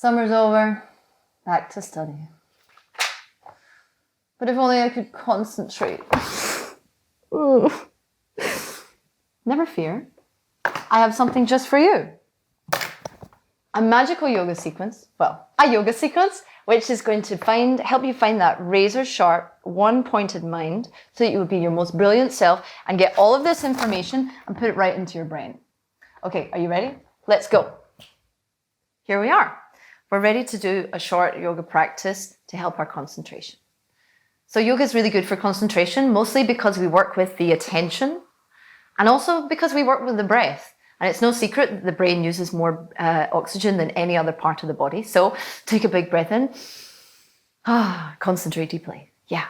Summer's over, back to study. But if only I could concentrate. Never fear. I have something just for you. A magical yoga sequence, a yoga sequence, which is going to help you find that razor sharp, one-pointed mind so that you will be your most brilliant self and get all of this information and put it right into your brain. Okay, are you ready? Let's go. Here we are. We're ready to do a short yoga practice to help our concentration. So yoga is really good for concentration, mostly because we work with the attention and also because we work with the breath. And it's no secret that the brain uses more oxygen than any other part of the body. So take a big breath in. Concentrate deeply. Yeah.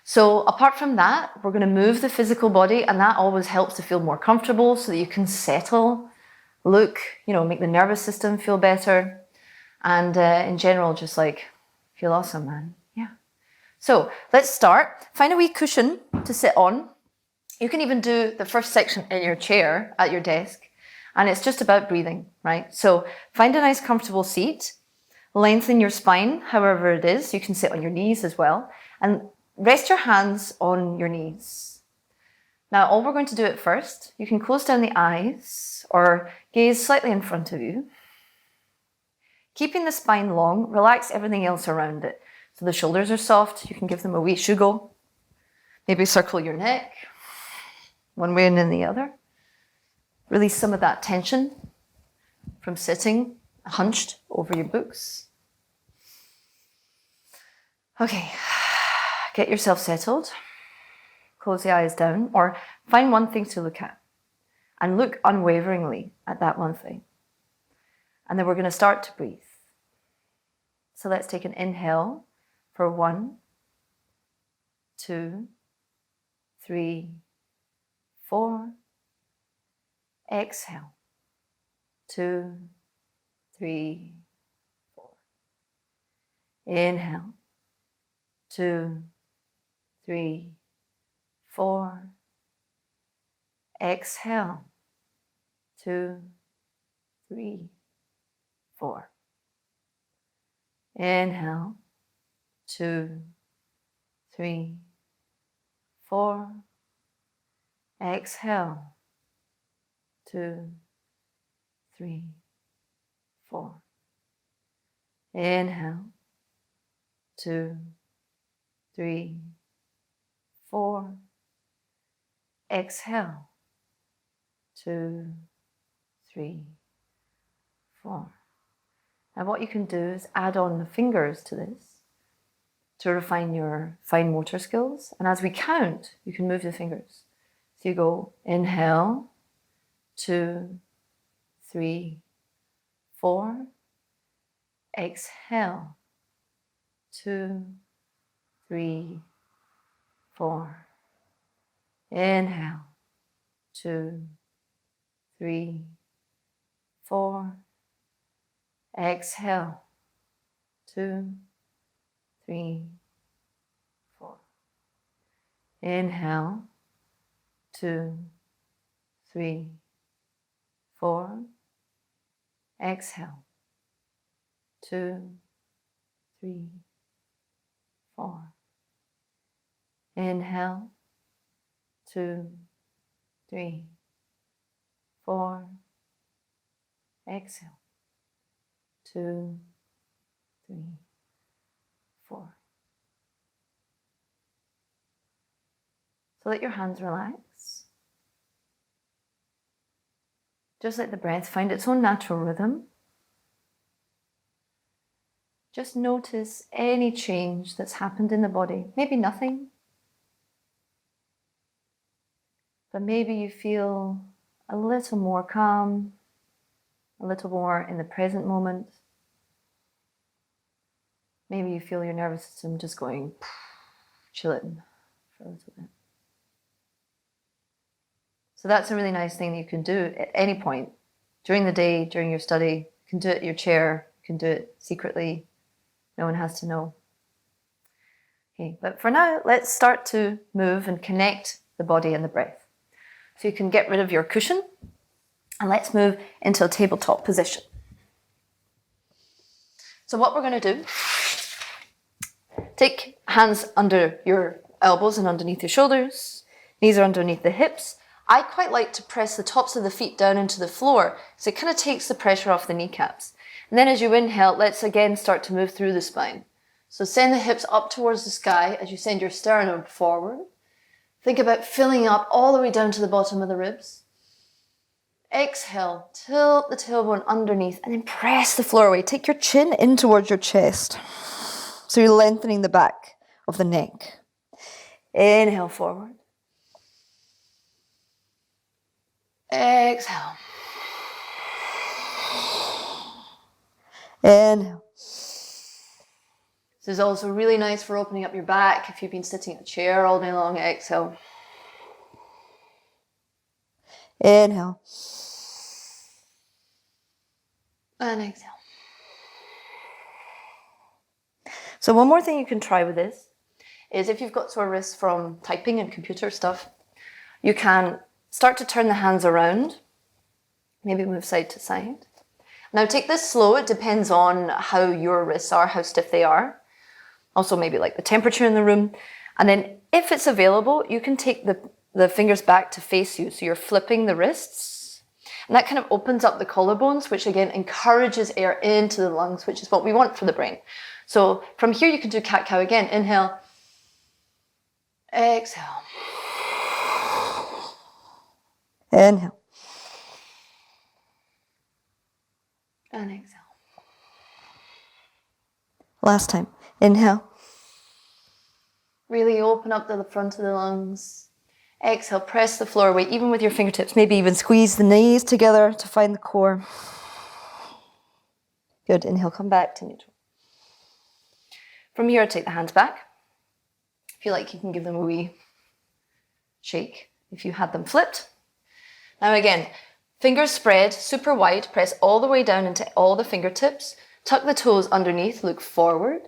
So apart from that, we're going to move the physical body, and that always helps to feel more comfortable so that you can settle, look, make the nervous system feel better. And in general, just feel awesome, man. Yeah. So let's start. Find a wee cushion to sit on. You can even do the first section in your chair at your desk. And it's just about breathing, right? So find a nice comfortable seat, lengthen your spine, however it is. You can sit on your knees as well, and rest your hands on your knees. Now, all we're going to do at first, you can close down the eyes or gaze slightly in front of you. Keeping the spine long, relax everything else around it. So the shoulders are soft, you can give them a wee shugo. Maybe circle your neck, one way and then the other. Release some of that tension from sitting hunched over your books. Okay, get yourself settled. Close the eyes down or find one thing to look at and look unwaveringly at that one thing. And then we're going to start to breathe. So let's take an inhale for 1, 2, 3, 4. Exhale. 2, 3, 4. Inhale. 2, 3, 4. Exhale. 2, 3, 4. Inhale. 2, 3, 4. Exhale. 2, 3, 4. Inhale. 2, 3, 4. Exhale. 2, 3, 4. Now what you can do is add on the fingers to this to refine your fine motor skills. And as we count, you can move the fingers. So you go inhale. 2, 3, 4. Exhale. 2, 3, 4. Inhale. 2, 3, 4. Exhale. 2, 3, 4. Inhale. 2, 3, 4. Exhale. 2, 3, 4. Inhale. 2, 3, 4. Exhale. 2, 3, 4. So let your hands relax. Just let the breath find its own natural rhythm. Just notice any change that's happened in the body. Maybe nothing, but maybe you feel a little more calm, a little more in the present moment. Maybe you feel your nervous system just going chilling for a little bit. So that's a really nice thing that you can do at any point during the day, during your study. You can do it in your chair, you can do it secretly. No one has to know. Okay, but for now, let's start to move and connect the body and the breath. So you can get rid of your cushion and let's move into a tabletop position. So what we're going to do, take hands under your elbows and underneath your shoulders. Knees are underneath the hips. I quite like to press the tops of the feet down into the floor, so it kind of takes the pressure off the kneecaps. And then as you inhale, let's again start to move through the spine. So send the hips up towards the sky as you send your sternum forward. Think about filling up all the way down to the bottom of the ribs. Exhale, tilt the tailbone underneath and then press the floor away. Take your chin in towards your chest. So you're lengthening the back of the neck. Inhale forward. Exhale. Inhale. This is also really nice for opening up your back if you've been sitting in a chair all day long. Exhale. Inhale. And exhale. So one more thing you can try with this is if you've got sore wrists from typing and computer stuff, you can start to turn the hands around, maybe move side to side. Now take this slow, it depends on how your wrists are, how stiff they are. Also maybe like the temperature in the room. And then if it's available, you can take the fingers back to face you. So you're flipping the wrists. And that kind of opens up the collarbones, which again encourages air into the lungs, which is what we want for the brain. So from here you can do cat-cow again. Inhale. Exhale. Inhale. And exhale. Last time. Inhale. Really open up the front of the lungs. Exhale, press the floor away, even with your fingertips. Maybe even squeeze the knees together to find the core. Good. Inhale, come back to neutral. From here, take the hands back. If you like, you can give them a wee shake if you had them flipped. Now again, fingers spread, super wide. Press all the way down into all the fingertips. Tuck the toes underneath, look forward.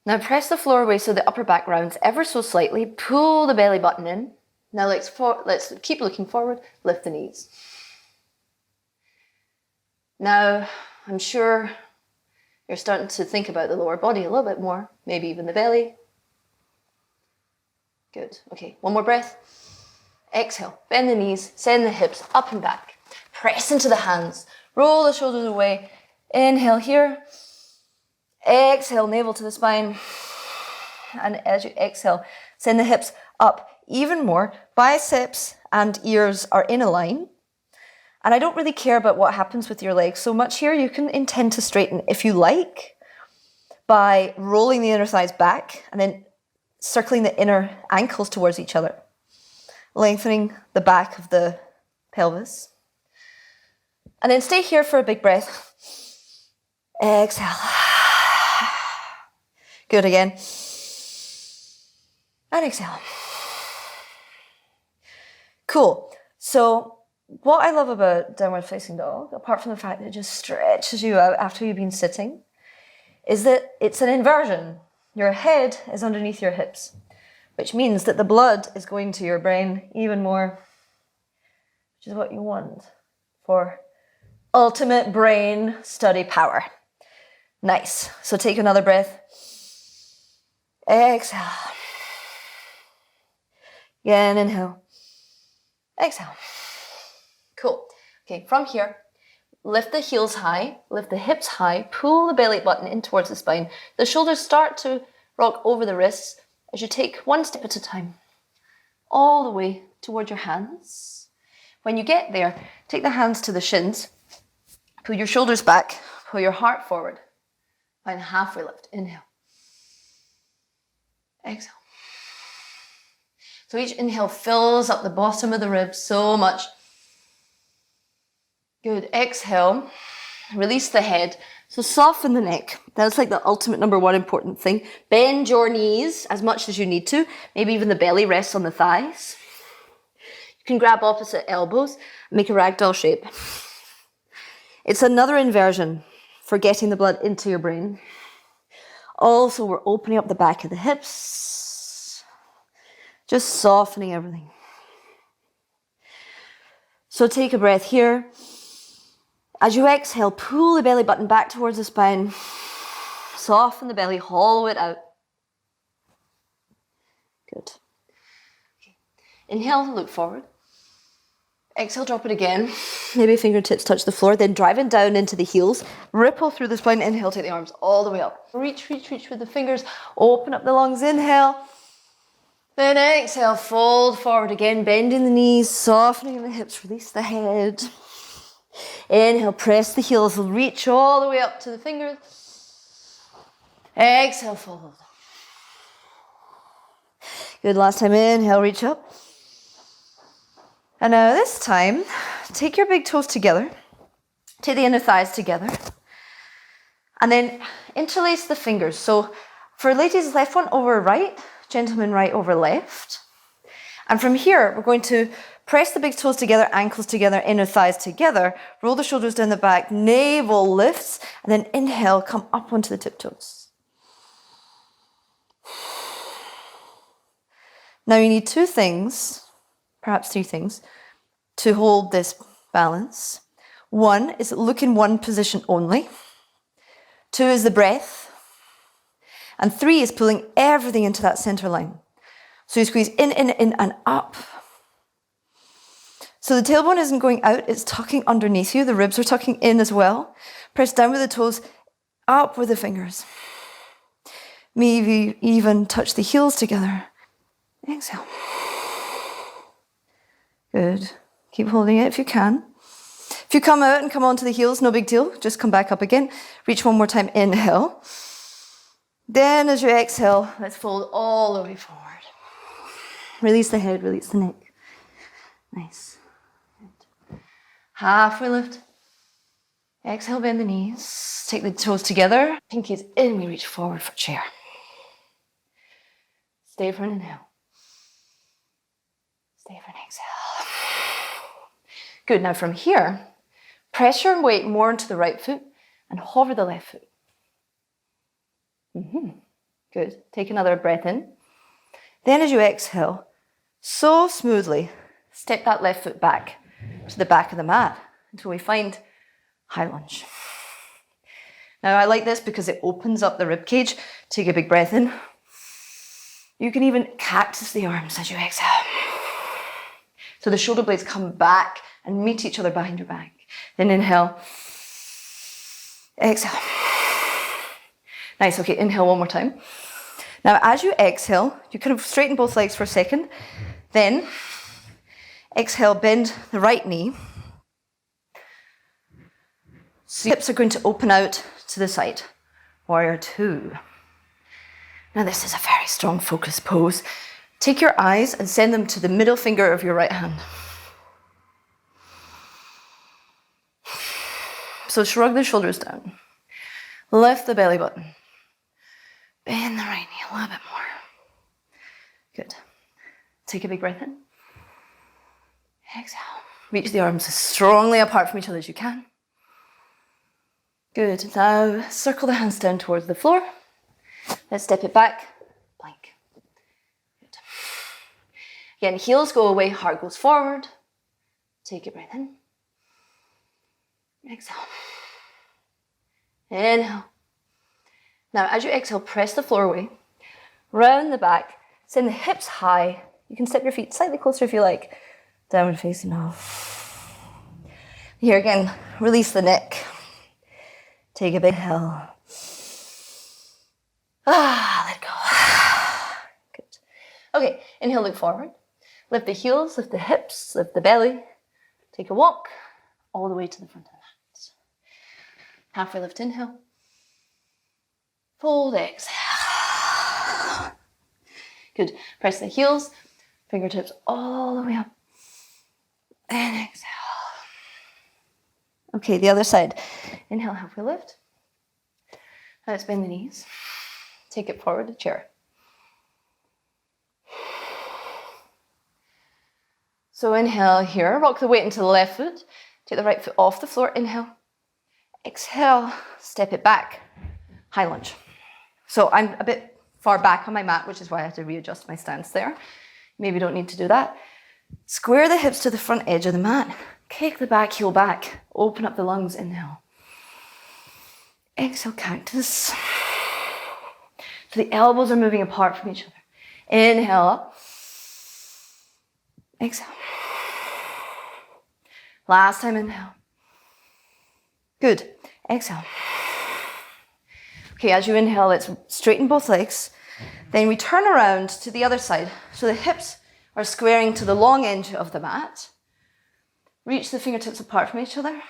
Now press the floor away so the upper back rounds ever so slightly. Pull the belly button in. Now let's keep looking forward. Lift the knees. Now, I'm sure you're starting to think about the lower body a little bit more. Maybe even the belly. Good. Okay, one more breath. Exhale. Bend the knees. Send the hips up and back. Press into the hands. Roll the shoulders away. Inhale here. Exhale, navel to the spine. And as you exhale, send the hips up even more. Biceps and ears are in a line. And I don't really care about what happens with your legs so much here. You can intend to straighten if you like by rolling the inner thighs back and then circling the inner ankles towards each other. Lengthening the back of the pelvis. And then stay here for a big breath. Exhale. Good again. And exhale. Cool. So what I love about downward facing dog, apart from the fact that it just stretches you out after you've been sitting, is that it's an inversion. Your head is underneath your hips, which means that the blood is going to your brain even more, which is what you want for ultimate brain study power. Nice. So take another breath. Exhale. Again, inhale. Exhale. Cool. Okay, from here, lift the heels high, lift the hips high, pull the belly button in towards the spine. The shoulders start to rock over the wrists as you take one step at a time, all the way toward your hands. When you get there, take the hands to the shins, pull your shoulders back, pull your heart forward. Find halfway lift. Inhale. Exhale. So each inhale fills up the bottom of the ribs so much. Good. Exhale. Release the head. So soften the neck. That's like the ultimate number one important thing. Bend your knees as much as you need to. Maybe even the belly rests on the thighs. You can grab opposite elbows, make a ragdoll shape. It's another inversion for getting the blood into your brain. Also, we're opening up the back of the hips. Just softening everything. So take a breath here. As you exhale, pull the belly button back towards the spine. Soften the belly, hollow it out. Good. Okay. Inhale, look forward. Exhale, drop it again. Maybe fingertips touch the floor, then driving down into the heels. Ripple through the spine. Inhale, take the arms all the way up. Reach, reach, reach with the fingers. Open up the lungs. Inhale. Then exhale, fold forward again, bending the knees, softening the hips, release the head. Inhale, press the heels, reach all the way up to the fingers. Exhale, fold. Good, last time, inhale, reach up. And now this time, take your big toes together, take the inner thighs together, and then interlace the fingers. So for ladies, left one over right, gentlemen, right over left. And from here, we're going to press the big toes together, ankles together, inner thighs together, roll the shoulders down the back, navel lifts, and then inhale, come up onto the tiptoes. Now you need two things, perhaps three things, to hold this balance. One is look in one position only. Two is the breath. And three is pulling everything into that center line. So you squeeze in, and up. So the tailbone isn't going out, it's tucking underneath you. The ribs are tucking in as well. Press down with the toes, up with the fingers. Maybe even touch the heels together. Exhale. Good. Keep holding it if you can. If you come out and come onto the heels, no big deal. Just come back up again. Reach one more time. Inhale. Then as you exhale, let's fold all the way forward. Release the head, release the neck. Nice. Good. Halfway lift. Exhale, bend the knees. Take the toes together. Pinkies in, we reach forward for chair. Stay for an inhale. Stay for an exhale. Good, now from here, press your weight more into the right foot and hover the left foot. Good. Take another breath in. Then as you exhale, so smoothly, step that left foot back to the back of the mat until we find high lunge. Now I like this because it opens up the rib cage. Take a big breath in. You can even cactus the arms as you exhale. So the shoulder blades come back and meet each other behind your back. Then inhale. Exhale. Nice, okay, inhale one more time. Now as you exhale, you kind of straighten both legs for a second. Then exhale, bend the right knee. So your hips are going to open out to the side. Warrior two. Now this is a very strong focus pose. Take your eyes and send them to the middle finger of your right hand. So shrug the shoulders down. Lift the belly button. Bend the right knee a little bit more. Good. Take a big breath in. Exhale. Reach the arms as strongly apart from each other as you can. Good. Now circle the hands down towards the floor. Let's step it back. Plank. Good. Again, heels go away, heart goes forward. Take a breath in. Exhale. Inhale. Now, as you exhale, press the floor away. Round the back. Send the hips high. You can step your feet slightly closer if you like. Downward facing dog. Here again, release the neck. Take a big inhale. Let go. Good. Okay, inhale, look forward. Lift the heels, lift the hips, lift the belly. Take a walk all the way to the front of the mat. Halfway lift, inhale. Fold, exhale. Good. Press the heels, fingertips all the way up. And exhale. Okay, the other side. Inhale, halfway lift. Now let's bend the knees. Take it forward to chair. So inhale here, rock the weight into the left foot. Take the right foot off the floor, inhale. Exhale, step it back, high lunge. So I'm a bit far back on my mat, which is why I had to readjust my stance there. Maybe you don't need to do that. Square the hips to the front edge of the mat. Kick the back heel back. Open up the lungs. Inhale. Exhale, cactus. So the elbows are moving apart from each other. Inhale up. Exhale. Last time, inhale. Good. Exhale. Okay, as you inhale, let's straighten both legs. Then we turn around to the other side. So the hips are squaring to the long edge of the mat. Reach the fingertips apart from each other.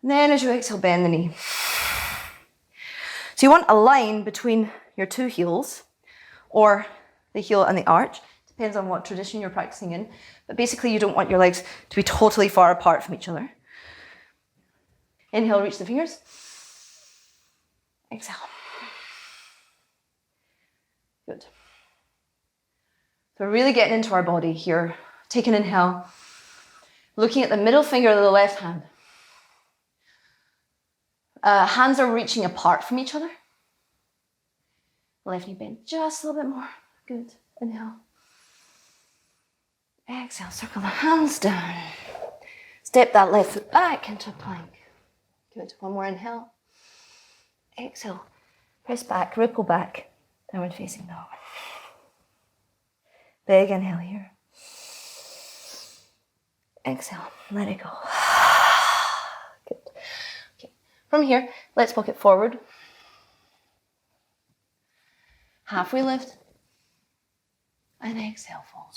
And then as you exhale, bend the knee. So you want a line between your two heels, or the heel and the arch. Depends on what tradition you're practicing in. But basically you don't want your legs to be totally far apart from each other. Inhale, reach the fingers. Exhale. Good. So we're really getting into our body here. Take an inhale. Looking at the middle finger of the left hand. Hands are reaching apart from each other. Left knee bend just a little bit more. Good. Inhale. Exhale, circle the hands down. Step that left foot back into a plank. Good. One more inhale. Exhale. Press back, ripple back. Downward facing dog. Big inhale here. Exhale. Let it go. Good. Okay. From here, let's walk it forward. Halfway lift. And exhale, fold.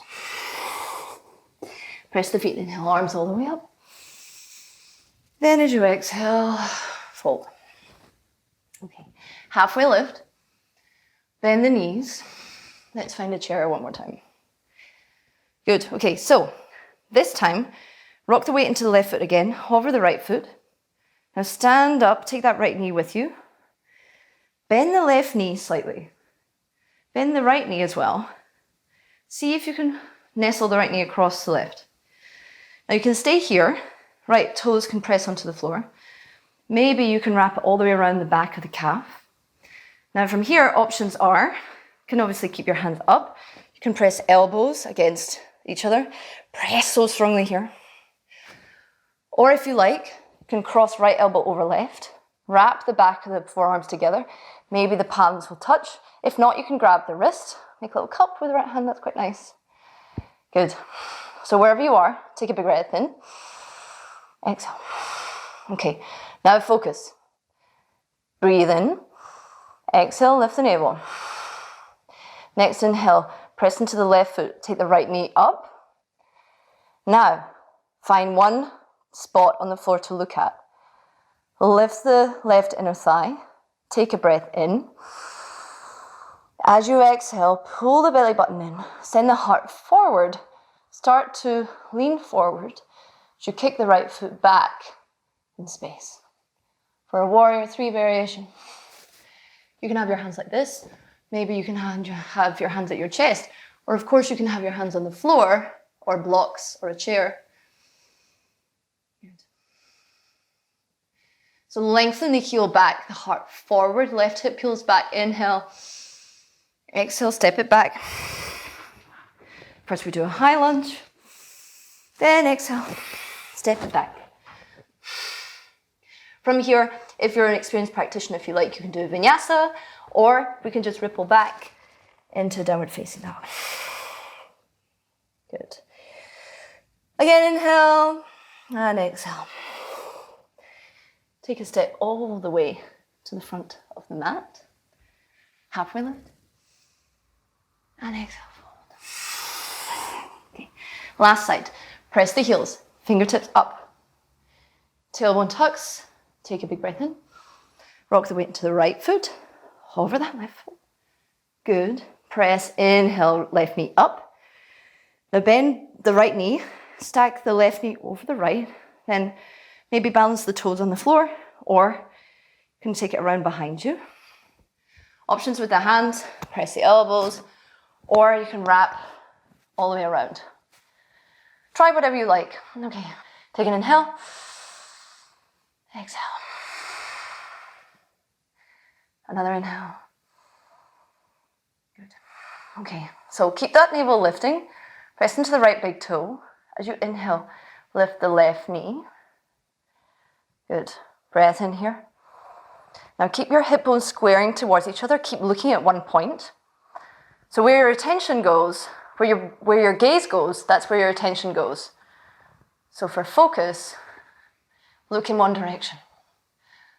Press the feet, inhale, arms all the way up. Then as you exhale, fold. Okay, halfway lift. Bend the knees. Let's find a chair one more time. Good, okay, so this time, rock the weight into the left foot again, hover the right foot. Now stand up, take that right knee with you. Bend the left knee slightly. Bend the right knee as well. See if you can nestle the right knee across the left. Now you can stay here, right toes can press onto the floor. Maybe you can wrap it all the way around the back of the calf. Now from here, options are, you can obviously keep your hands up. You can press elbows against each other. Press so strongly here. Or if you like, you can cross right elbow over left. Wrap the back of the forearms together. Maybe the palms will touch. If not, you can grab the wrist. Make a little cup with the right hand, that's quite nice. Good. So wherever you are, take a big breath in. Exhale. Okay, now focus. Breathe in. Exhale, lift the navel. Next inhale, press into the left foot, take the right knee up. Now, find one spot on the floor to look at. Lift the left inner thigh. Take a breath in. As you exhale, pull the belly button in. Send the heart forward. Start to lean forward as you kick the right foot back in space. For a warrior 3 variation, you can have your hands like this. Maybe you can have your hands at your chest. Or of course you can have your hands on the floor or blocks or a chair. Good. So lengthen the heel back, the heart forward, left hip peels back, inhale. Exhale, step it back. First we do a high lunge. Then exhale, step it back. From here, if you're an experienced practitioner, if you like, you can do a vinyasa, or we can just ripple back into downward facing dog. Good. Again, inhale and exhale. Take a step all the way to the front of the mat. Halfway lift. And exhale, fold. Okay. Last side. Press the heels, fingertips up. Tailbone tucks. Take a big breath in. Rock the weight into the right foot. Hover that left foot. Good. Press, inhale, left knee up. Now bend the right knee. Stack the left knee over the right. Then maybe balance the toes on the floor, or you can take it around behind you. Options with the hands. Press the elbows. Or you can wrap all the way around. Try whatever you like. Okay, take an inhale. Exhale. Another inhale. Good. Okay, so keep that navel lifting. Press into the right big toe. As you inhale, Lift the left knee. Good. Breath in here. Now keep your hip bones squaring towards each other. Keep looking at one point. So where your attention goes, where your gaze goes, that's where your attention goes. So for focus, look in one direction.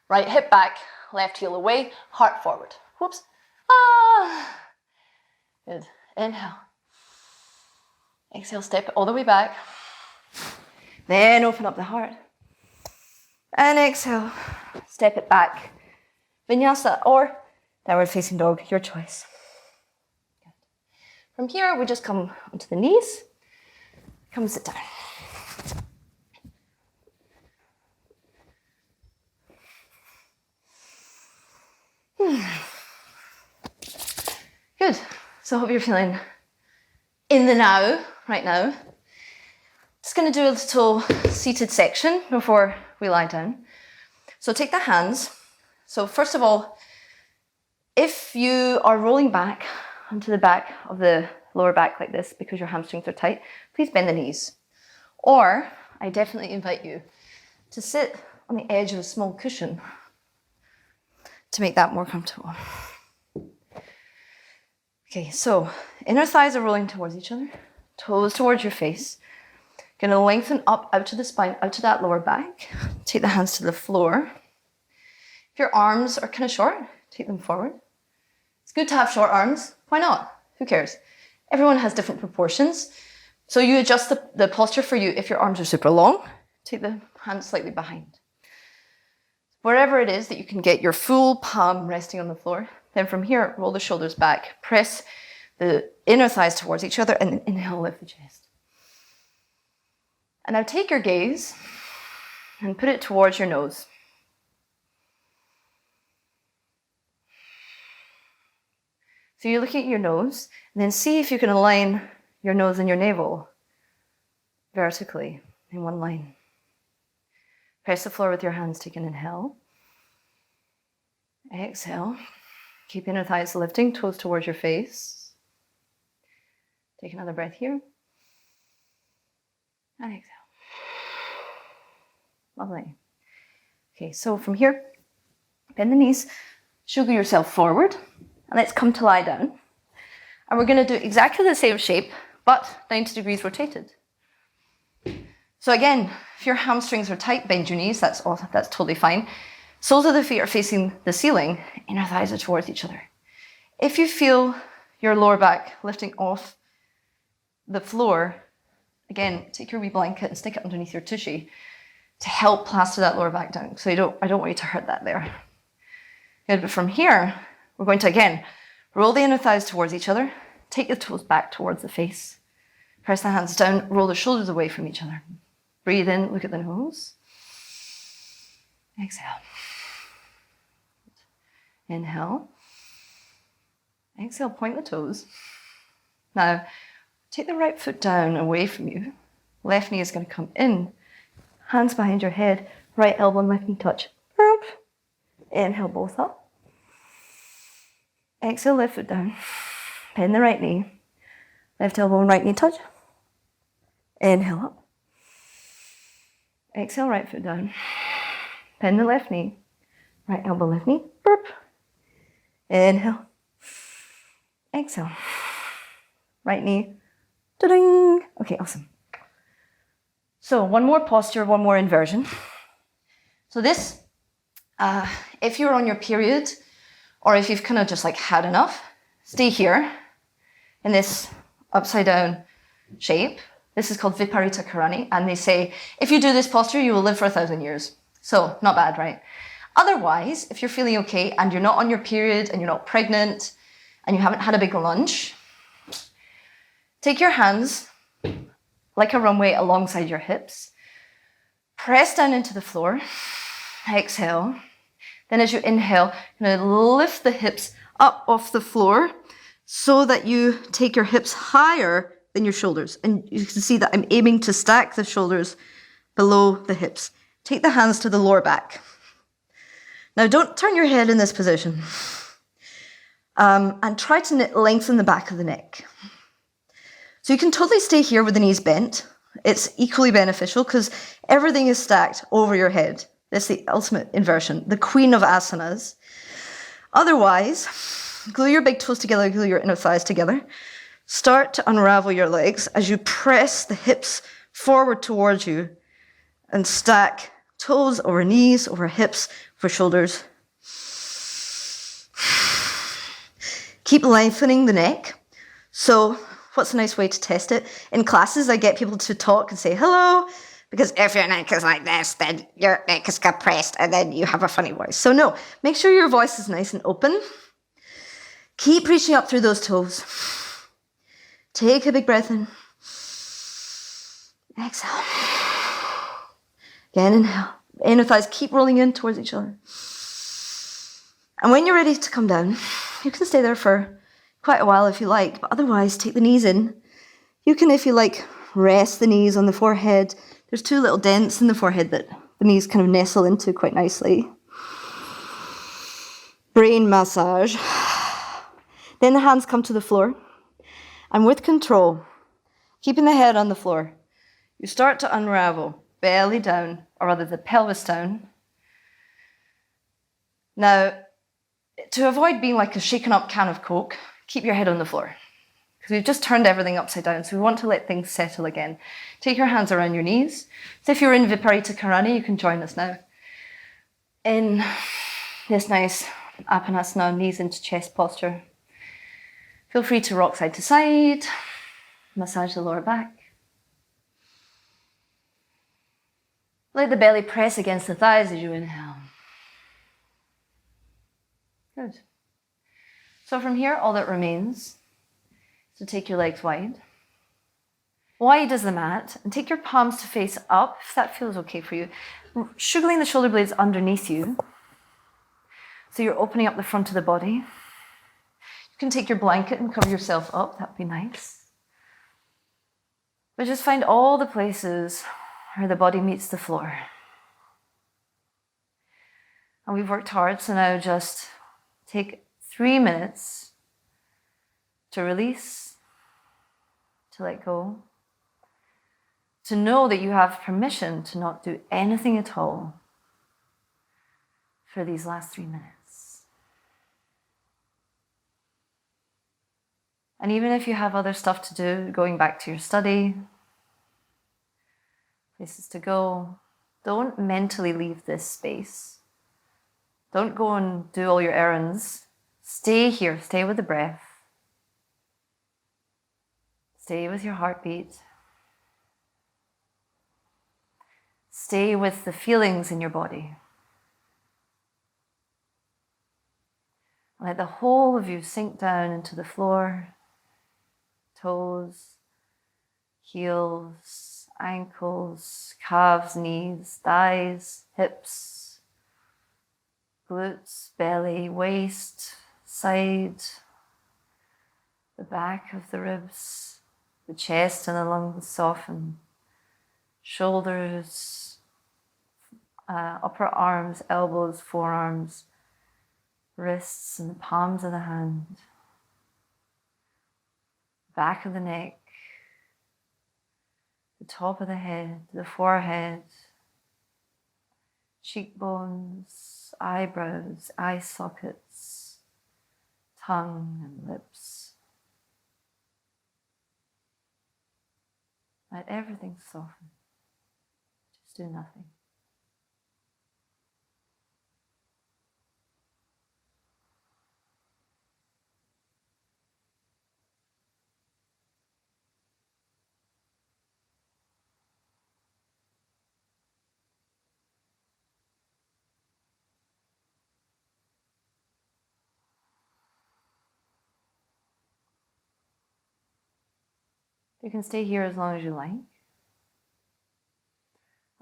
Right hip back, left heel away, heart forward. Whoops. Ah. Good. Inhale. Exhale, step it all the way back. Then open up the heart. And exhale, step it back. Vinyasa or downward facing dog, your choice. Good. From here, we just come onto the knees. Come sit down. Good. So I hope you're feeling in the now, right now. Just going to do a little seated section before we lie down. So take the hands. So first of all, if you are rolling back onto the back of the lower back like this because your hamstrings are tight, please bend the knees. Or I definitely invite you to sit on the edge of a small cushion to make that more comfortable. Okay, so inner thighs are rolling towards each other, toes towards your face. Gonna lengthen up out to the spine, out to that lower back. Take the hands to the floor. If your arms are kind of short, take them forward. It's good to have short arms. Why not? Who cares? Everyone has different proportions. So you adjust the posture for you. If your arms are super long, take the hands slightly behind. Wherever it is that you can get your full palm resting on the floor, then from here, roll the shoulders back. Press the inner thighs towards each other and then inhale, lift the chest. And now take your gaze and put it towards your nose. So you're looking at your nose, and then see if you can align your nose and your navel vertically in one line. Press the floor with your hands, take an inhale. Exhale. Keep inner thighs lifting, toes towards your face. Take another breath here. And exhale. Lovely. Okay, so from here, bend the knees, sugar yourself forward, and let's come to lie down. And we're going to do exactly the same shape, but 90 degrees rotated. So again, if your hamstrings are tight, bend your knees, that's totally fine. Soles of the feet are facing the ceiling, inner thighs are towards each other. If you feel your lower back lifting off the floor, again, take your wee blanket and stick it underneath your tushy to help plaster that lower back down. So I don't want you to hurt that there. Good, but from here, we're going to, again, roll the inner thighs towards each other, take the toes back towards the face, press the hands down, roll the shoulders away from each other. Breathe in, look at the nose. Exhale. Inhale. Exhale, point the toes. Now, take the right foot down away from you. Left knee is going to come in. Hands behind your head. Right elbow and left knee touch. Inhale, both up. Exhale, left foot down. Bend the right knee. Left elbow and right knee touch. Inhale up. Exhale, right foot down. Bend the left knee. Right elbow, left knee. Burp. Inhale. Exhale. Right knee. Da-ding. Okay, awesome. So one more posture, one more inversion. So this, if you're on your period, or if you've kind of just like had enough, stay here in this upside down shape. This is called Viparita Karani, and they say, if you do this posture, you will live for 1,000 years. So not bad, right? Otherwise, if you're feeling okay and you're not on your period and you're not pregnant and you haven't had a big lunch, take your hands like a runway alongside your hips. Press down into the floor. Exhale. Then as you inhale, you're going to lift the hips up off the floor so that you take your hips higher than your shoulders. And you can see that I'm aiming to stack the shoulders below the hips. Take the hands to the lower back. Now don't turn your head in this position. And try to lengthen the back of the neck. So you can totally stay here with the knees bent. it's equally beneficial because everything is stacked over your head. That's the ultimate inversion, the queen of asanas. Otherwise, glue your big toes together, glue your inner thighs together. Start to unravel your legs as you press the hips forward towards you and stack toes over knees, over hips, over shoulders. Keep lengthening the neck. So what's a nice way to test it? In classes, I get people to talk and say, hello, because if your neck is like this, then your neck is compressed and then you have a funny voice. So no, make sure your voice is nice and open. Keep reaching up through those toes. Take a big breath in. Exhale. Again, inhale. Inner thighs keep rolling in towards each other. And when you're ready to come down, you can stay there for quite a while if you like, but otherwise take the knees in. You can, if you like, rest the knees on the forehead. There's two little dents in the forehead that the knees kind of nestle into quite nicely. Brain massage. Then the hands come to the floor. And with control, keeping the head on the floor, you start to unravel, belly down, or rather the pelvis down. Now, to avoid being like a shaken up can of Coke, keep your head on the floor. Because we've just turned everything upside down, so we want to let things settle again. Take your hands around your knees. So if you're in Viparita Karani, you can join us now. In this nice Apanasana, knees into chest posture. Feel free to rock side to side, massage the lower back. Let the belly press against the thighs as you inhale. Good. So from here, all that remains is to take your legs wide. Wide as the mat, and take your palms to face up, if that feels okay for you. Sugaring the shoulder blades underneath you. So you're opening up the front of the body. You can take your blanket and cover yourself up, that'd be nice. But just find all the places where the body meets the floor. And we've worked hard, so now just take 3 minutes to release, to let go, to know that you have permission to not do anything at all for these last 3 minutes. And even if you have other stuff to do, going back to your study, places to go, don't mentally leave this space. Don't go and do all your errands. Stay here, stay with the breath. Stay with your heartbeat. Stay with the feelings in your body. Let the whole of you sink down into the floor, toes, heels, ankles, calves, knees, thighs, hips, glutes, belly, waist, side, the back of the ribs, the chest and the lungs soften, shoulders, upper arms, elbows, forearms, wrists and the palms of the hand, back of the neck, the top of the head, the forehead, cheekbones, eyebrows, eye sockets, tongue and lips. Let everything soften. Just do nothing. You can stay here as long as you like.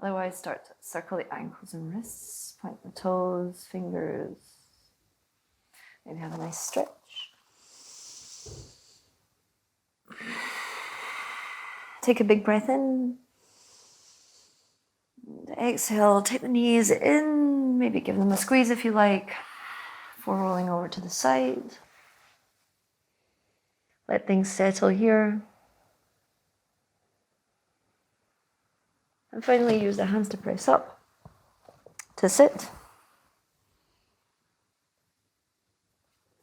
Otherwise, start to circle the ankles and wrists, point the toes, fingers. Maybe have a nice stretch. Take a big breath in. Exhale, take the knees in, maybe give them a squeeze if you like, before rolling over to the side. Let things settle here. And finally, use the hands to press up, to sit.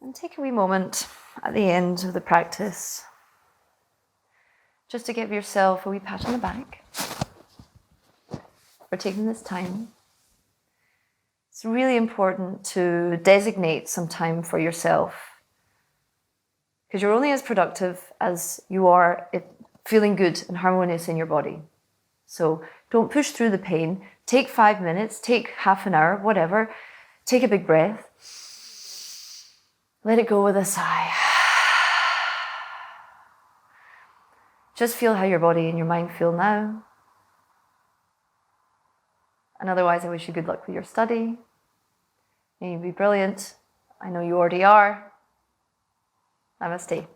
And take a wee moment at the end of the practice just to give yourself a wee pat on the back for taking this time. It's really important to designate some time for yourself because you're only as productive as you are feeling good and harmonious in your body. So don't push through the pain. Take 5 minutes, take half an hour, whatever. Take a big breath. Let it go with a sigh. Just feel how your body and your mind feel now. And otherwise, I wish you good luck with your study. May you be brilliant. I know you already are. Namaste.